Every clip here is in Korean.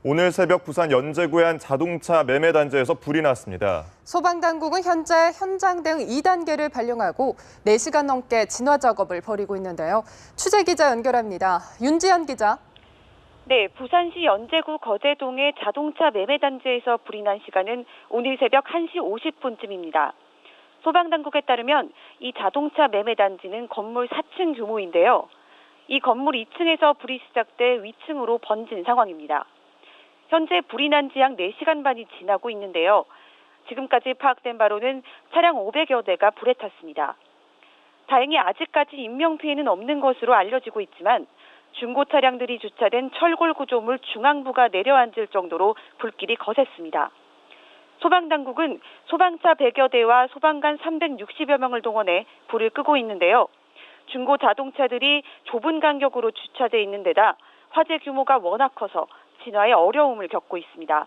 오늘 새벽 부산 연제구의 한 자동차 매매 단지에서 불이 났습니다. 소방당국은 현재 현장 대응 2단계를 발령하고 4시간 넘게 진화 작업을 벌이고 있는데요. 취재 기자 연결합니다. 윤지연 기자. 네, 부산시 연제구 거제동의 자동차 매매 단지에서 불이 난 시간은 오늘 새벽 1시 50분쯤입니다. 소방당국에 따르면 이 자동차 매매 단지는 건물 4층 규모인데요. 이 건물 2층에서 불이 시작돼 위층으로 번진 상황입니다. 현재 불이 난 지 약 4시간 반이 지나고 있는데요. 지금까지 파악된 바로는 차량 500여 대가 불에 탔습니다. 다행히 아직까지 인명피해는 없는 것으로 알려지고 있지만 중고 차량들이 주차된 철골 구조물 중앙부가 내려앉을 정도로 불길이 거셌습니다. 소방당국은 소방차 100여 대와 소방관 360여 명을 동원해 불을 끄고 있는데요. 중고 자동차들이 좁은 간격으로 주차돼 있는 데다 화재 규모가 워낙 커서 진화에 어려움을 겪고 있습니다.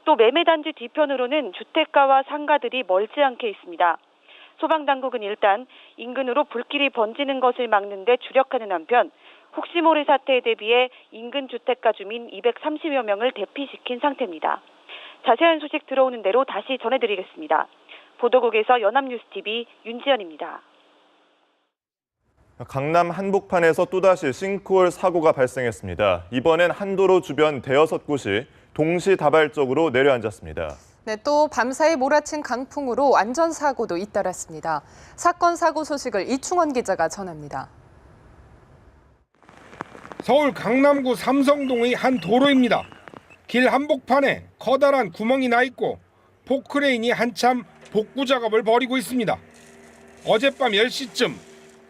또 매매단지 뒤편으로는 주택가와 상가들이 멀지 않게 있습니다. 소방당국은 일단 인근으로 불길이 번지는 것을 막는 데 주력하는 한편 혹시 모를 사태에 대비해 인근 주택가 주민 230여 명을 대피시킨 상태입니다. 자세한 소식 들어오는 대로 다시 전해드리겠습니다. 보도국에서 연합뉴스TV 윤지연입니다. 강남 한복판에서 또다시 싱크홀 사고가 발생했습니다. 이번엔 한 도로 주변 대여섯 곳이 동시다발적으로 내려앉았습니다. 네, 또 밤사이 몰아친 강풍으로 안전사고도 잇따랐습니다. 사건 사고 소식을 이충원 기자가 전합니다. 서울 강남구 삼성동의 한 도로입니다. 길 한복판에 커다란 구멍이 나 있고 포크레인이 한참 복구 작업을 벌이고 있습니다. 어젯밤 10시쯤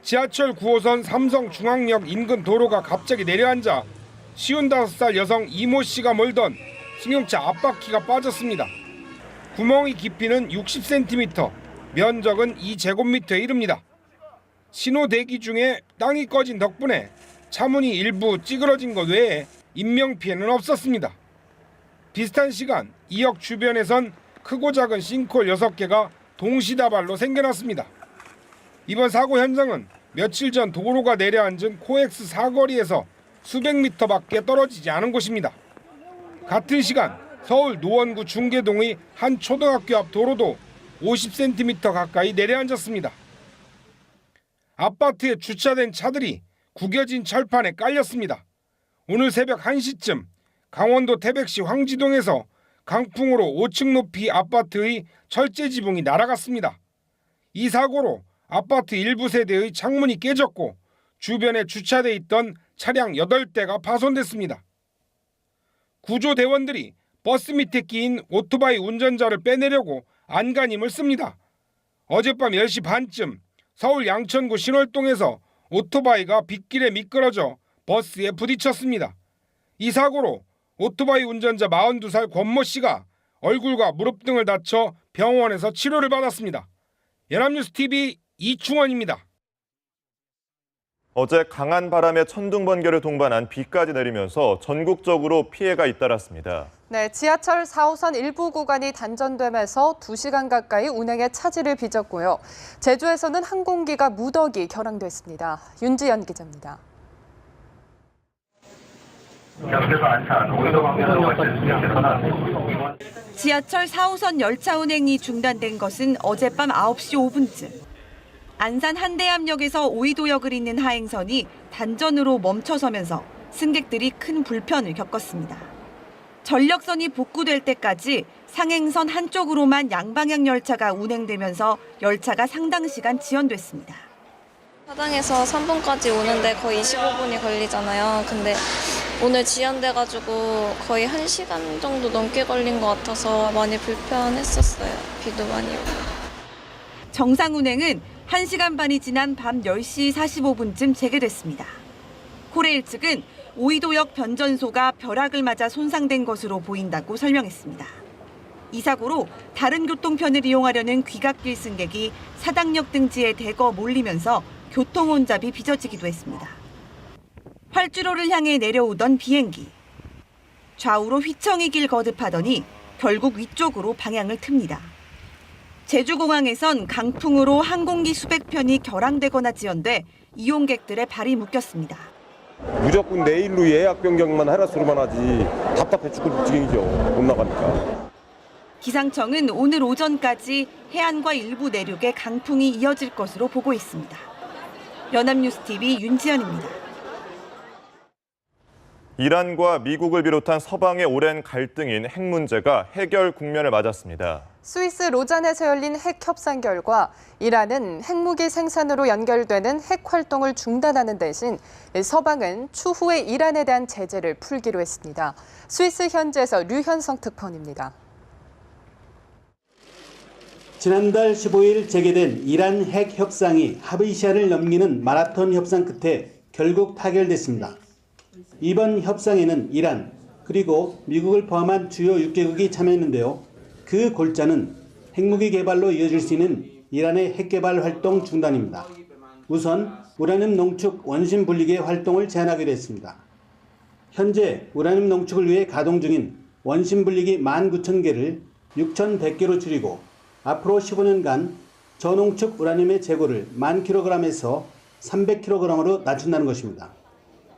지하철 9호선 삼성중앙역 인근 도로가 갑자기 내려앉아 55살 여성 이모 씨가 몰던 승용차 앞바퀴가 빠졌습니다. 구멍의 깊이는 60cm, 면적은 2제곱미터에 이릅니다. 신호 대기 중에 땅이 꺼진 덕분에 차문이 일부 찌그러진 것 외에 인명피해는 없었습니다. 비슷한 시간 2역 주변에선 크고 작은 싱크홀 6개가 동시다발로 생겨났습니다. 이번 사고 현장은 며칠 전 도로가 내려앉은 코엑스 사거리에서 수백 미터밖에 떨어지지 않은 곳입니다. 같은 시간 서울 노원구 중계동의 한 초등학교 앞 도로도 50cm 가까이 내려앉았습니다. 아파트에 주차된 차들이 구겨진 철판에 깔렸습니다. 오늘 새벽 1시쯤 강원도 태백시 황지동에서 강풍으로 5층 높이 아파트의 철제 지붕이 날아갔습니다. 이 사고로 아파트 일부 세대의 창문이 깨졌고 주변에 주차돼 있던 차량 8대가 파손됐습니다. 구조대원들이 버스 밑에 끼인 오토바이 운전자를 빼내려고 안간힘을 씁니다. 어젯밤 10시 반쯤 서울 양천구 신월동에서 오토바이가 빗길에 미끄러져 버스에 부딪혔습니다. 이 사고로 오토바이 운전자 42살 권모 씨가 얼굴과 무릎 등을 다쳐 병원에서 치료를 받았습니다. 연합뉴스TV 이충원입니다. 어제 강한 바람에 천둥 번개를 동반한 비까지 내리면서 전국적으로 피해가 잇따랐습니다. 네, 지하철 4호선 일부 구간이 단전되면서 2시간 가까이 운행에 차질을 빚었고요. 제주에서는 항공기가 무더기 결항됐습니다. 윤지연 기자입니다. 지하철 4호선 열차 운행이 중단된 것은 어젯밤 9시 5분쯤. 안산 한대암역에서 오이도역을 잇는 하행선이 단전으로 멈춰서면서 승객들이 큰 불편을 겪었습니다. 전력선이 복구될 때까지 상행선 한쪽으로만 양방향 열차가 운행되면서 열차가 상당 시간 지연됐습니다. 사당에서 3분까지 오는데 거의 25분이 걸리잖아요. 근데 오늘 지연돼가지고 거의 1시간 정도 넘게 걸린 것 같아서 많이 불편했었어요. 비도 많이 오고. 정상 운행은 1시간 반이 지난 밤 10시 45분쯤 재개됐습니다. 코레일 측은 오이도역 변전소가 벼락을 맞아 손상된 것으로 보인다고 설명했습니다. 이 사고로 다른 교통편을 이용하려는 귀갓길 승객이 사당역 등지에 대거 몰리면서 교통 혼잡이 빚어지기도 했습니다. 활주로를 향해 내려오던 비행기. 좌우로 휘청이 길 거듭하더니 결국 위쪽으로 방향을 틉니다. 제주공항에선 강풍으로 항공기 수백 편이 결항되거나 지연돼 이용객들의 발이 묶였습니다. 무조건 내일로 예약 변경만 하라소리만 하지 답답해 죽을 지경이죠. 못 나가니까. 기상청은 오늘 오전까지 해안과 일부 내륙에 강풍이 이어질 것으로 보고 있습니다. 연합뉴스TV 윤지연입니다. 이란과 미국을 비롯한 서방의 오랜 갈등인 핵 문제가 해결 국면을 맞았습니다. 스위스 로잔에서 열린 핵 협상 결과 이란은 핵무기 생산으로 연결되는 핵 활동을 중단하는 대신 서방은 추후에 이란에 대한 제재를 풀기로 했습니다. 스위스 현지에서 류현성 특파원입니다. 지난달 15일 재개된 이란 핵 협상이 합의 시한을 넘기는 마라톤 협상 끝에 결국 타결됐습니다. 이번 협상에는 이란 그리고 미국을 포함한 주요 6개국이 참여했는데요. 그 골자는 핵무기 개발로 이어질 수 있는 이란의 핵개발 활동 중단입니다. 우선 우라늄 농축 원심 분리기의 활동을 제한하기로 했습니다. 현재 우라늄 농축을 위해 가동 중인 원심 분리기 19,000개를 6,100개로 줄이고 앞으로 15년간 저농축 우라늄의 재고를 1000kg에서 300kg으로 낮춘다는 것입니다.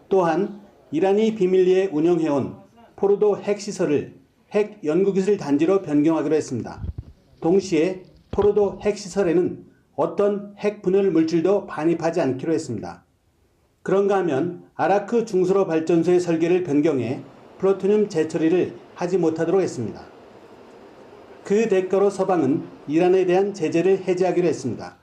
또한 이란이 비밀리에 운영해온 포르도 핵시설을 핵연구기술 단지로 변경하기로 했습니다. 동시에 포르도 핵시설에는 어떤 핵분열 물질도 반입하지 않기로 했습니다. 그런가 하면 아라크 중수로 발전소의 설계를 변경해 플루토늄 재처리를 하지 못하도록 했습니다. 그 대가로 서방은 이란에 대한 제재를 해제하기로 했습니다.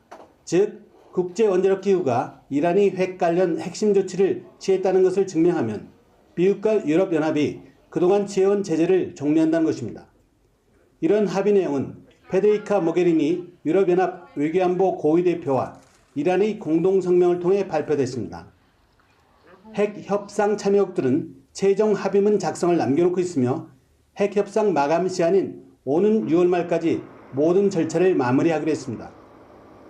즉 국제원자력기구가 이란이 핵 관련 핵심 조치를 취했다는 것을 증명하면 미국과 유럽연합이 그동안 취해온 제재를 종료한다는 것입니다. 이런 합의 내용은 페데리카 모게리니 유럽연합 외교안보 고위대표와 이란의 공동성명을 통해 발표됐습니다. 핵 협상 참여국들은 최종 합의문 작성을 남겨놓고 있으며 핵 협상 마감 시한인 오는 6월 말까지 모든 절차를 마무리하기로 했습니다.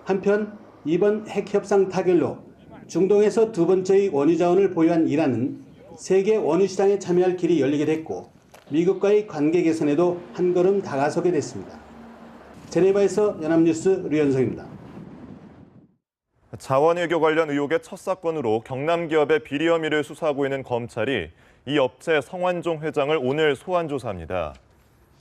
한편 이번 핵 협상 타결로 중동에서 두 번째의 원유 자원을 보유한 이란은 세계 원유 시장에 참여할 길이 열리게 됐고 미국과의 관계 개선에도 한 걸음 다가서게 됐습니다. 제네바에서 연합뉴스 류현성입니다. 자원외교 관련 의혹의 첫 사건으로 경남 기업의 비리 혐의를 수사하고 있는 검찰이 이 업체 성완종 회장을 오늘 소환 조사합니다.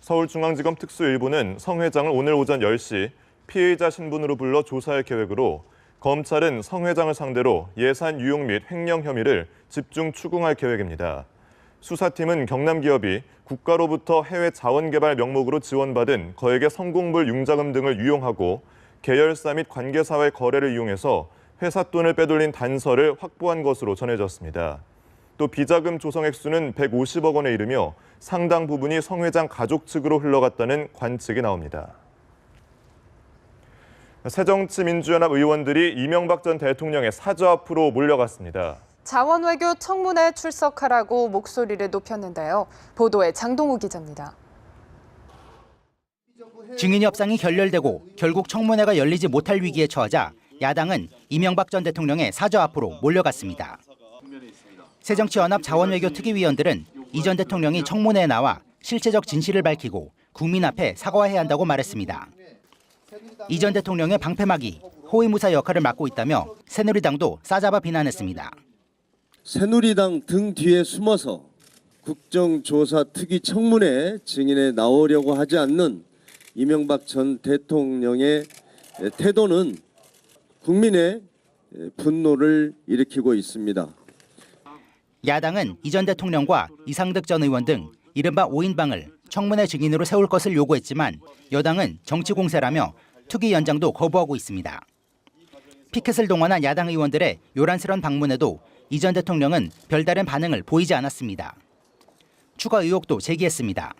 서울중앙지검 특수일부는 성 회장을 오늘 오전 10시 피의자 신분으로 불러 조사할 계획으로 검찰은 성 회장을 상대로 예산 유용 및 횡령 혐의를 집중 추궁할 계획입니다. 수사팀은 경남 기업이 국가로부터 해외 자원개발 명목으로 지원받은 거액의 성공불 융자금 등을 유용하고 계열사 및 관계사와의 거래를 이용해서 회사 돈을 빼돌린 단서를 확보한 것으로 전해졌습니다. 또 비자금 조성 액수는 150억 원에 이르며 상당 부분이 성 회장 가족 측으로 흘러갔다는 관측이 나옵니다. 새정치민주연합 의원들이 이명박 전 대통령의 사저 앞으로 몰려갔습니다. 자원외교 청문회에 출석하라고 목소리를 높였는데요. 보도에 장동우 기자입니다. 증인 협상이 결렬되고 결국 청문회가 열리지 못할 위기에 처하자 야당은 이명박 전 대통령의 사저 앞으로 몰려갔습니다. 새정치연합 자원외교 특위위원들은 이 전 대통령이 청문회에 나와 실체적 진실을 밝히고 국민 앞에 사과해야 한다고 말했습니다. 이 전 대통령의 방패막이 호위무사 역할을 맡고 있다며 새누리당도 싸잡아 비난했습니다. 새누리당 등 뒤에 숨어서 국정조사 특위 청문회 증인에 나오려고 하지 않는 이명박 전 대통령의 태도는 국민의 분노를 일으키고 있습니다. 야당은 이 전 대통령과 이상득 전 의원 등 이른바 5인방을 청문회 증인으로 세울 것을 요구했지만 여당은 정치 공세라며 특위 연장도 거부하고 있습니다. 피켓을 동원한 야당 의원들의 요란스런 방문에도 이 전 대통령은 별다른 반응을 보이지 않았습니다. 추가 의혹도 제기했습니다.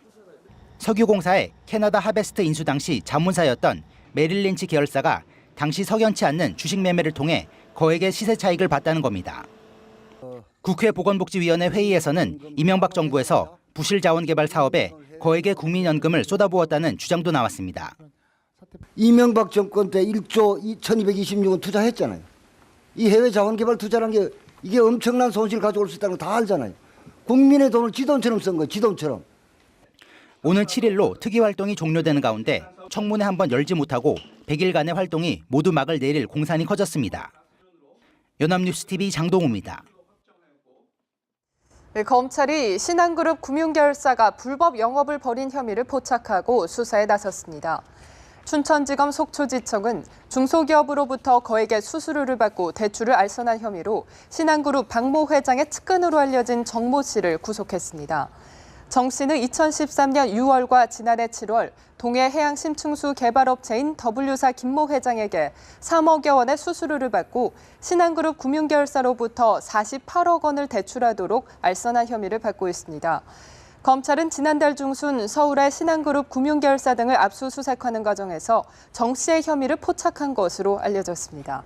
석유공사의 캐나다 하베스트 인수 당시 자문사였던 메릴 린치 계열사가 당시 석연치 않는 주식 매매를 통해 거액의 시세 차익을 봤다는 겁니다. 국회 보건복지위원회 회의에서는 이명박 정부에서 부실 자원개발 사업에 거액의 국민연금을 쏟아부었다는 주장도 나왔습니다. 이명박 정권 때 1조 1226원 투자했잖아요. 이 해외 자원개발 투자라는 게 이게 엄청난 손실을 가져올 수 있다는 거 다 알잖아요. 국민의 돈을 지 돈처럼 쓴 거예요. 지 돈처럼. 오늘 7일로 특위 활동이 종료되는 가운데 청문회 한번 열지 못하고 100일간의 활동이 모두 막을 내릴 공산이 커졌습니다. 연합뉴스TV 장동우입니다. 검찰이 신한그룹 금융계열사가 불법 영업을 벌인 혐의를 포착하고 수사에 나섰습니다. 춘천지검 속초지청은 중소기업으로부터 거액의 수수료를 받고 대출을 알선한 혐의로 신한그룹 박모 회장의 측근으로 알려진 정모 씨를 구속했습니다. 정 씨는 2013년 6월과 지난해 7월 동해 해양 심층수 개발업체인 W사 김모 회장에게 3억여 원의 수수료를 받고 신한그룹 금융계열사로부터 48억 원을 대출하도록 알선한 혐의를 받고 있습니다. 검찰은 지난달 중순 서울의 신한그룹 금융계열사 등을 압수수색하는 과정에서 정 씨의 혐의를 포착한 것으로 알려졌습니다.